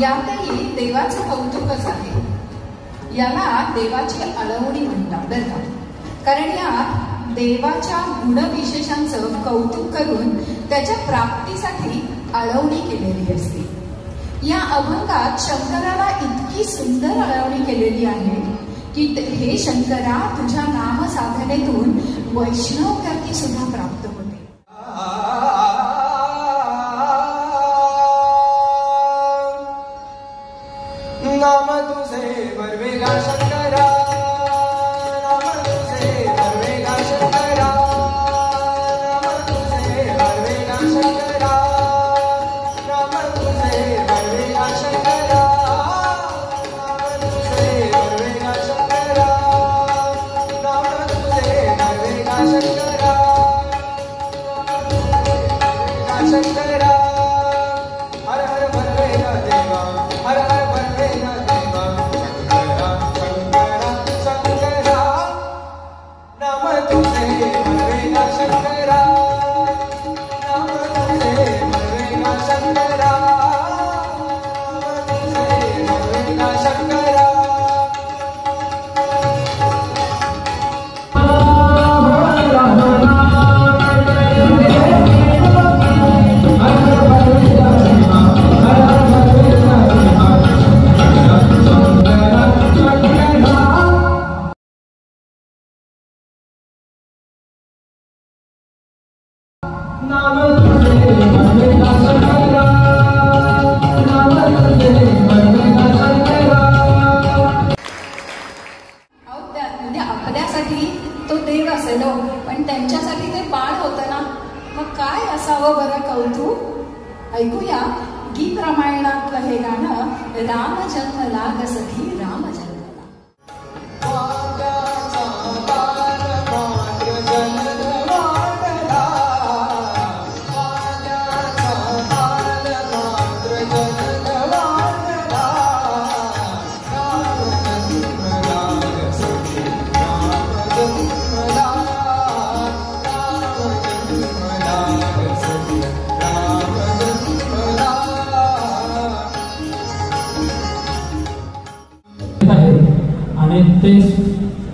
यातही देवाचं कौतुकच आहे. याला देवाची आळवणी म्हणतात बरं का. कारण या देवाच्या गुणविशेषांचं कौतुक करून त्याच्या प्राप्तीसाठी आळवणी केलेली असते. या अभंगात शंकराला इतकी सुंदर आळवणी केलेली आहे की हे शंकरा, तुझ्या नाम साधनेतून वैष्णव ख्याती सुद्धा प्राप्त होते. नाम तुझे बरवेगा शंकरा, नाम तुझे बरवेगा शंकरा, नाम तुझे बरवेगा शंकरा, नाम तुझे बरवेगा शंकरा, नाम तुझे बरवेगा शंकरा, नाम तुझे बरवेगा शंकरा, शंकरा. हर हर बरवेगा देवा, हर हर बरवेगा देवा, शंकरा शंकरा शंकरा, नाम तुझे बरवेगा शंकरा, नाम तुझे बरवेगा शंकरा, नाम तुझे बरवेगा शंकरा. आपल्यासाठी तो देव असेल हो, पण त्यांच्यासाठी ते बाळ होतं ना. मग काय असावं बरं कौतुक. ऐकूया गीत रामायणातलं हे गाणं, राम जन्मला ग सखी राम जन्मला. आणि ते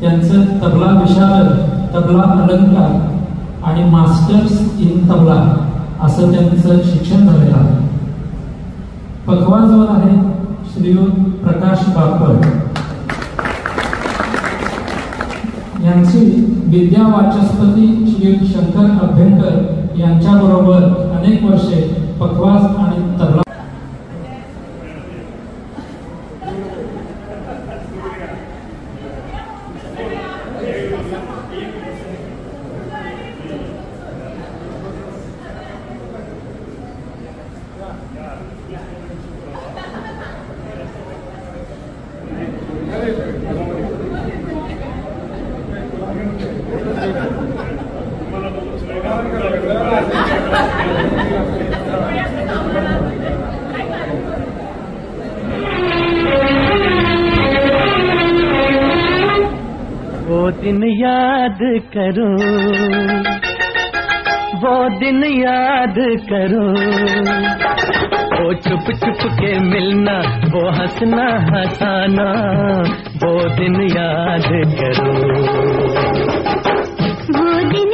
त्यांचं तबला विशारद, तबला अलंकार आणि मास्टर्स इन तबला असं त्यांचं शिक्षण झालेलं आहे. पखवाजवर आहे श्रीयुत प्रकाश बापट. यांची विद्या वाचस्पती श्रीयुत शंकर अभ्यंकर यांच्याबरोबर अनेक वर्षे पखवाज आणि तबला. वो दिन याद करो, वो दिन याद करो, वो छुप छुप के मिलना, वो हंसना हंसाना, वो दिन याद करो, वो दिन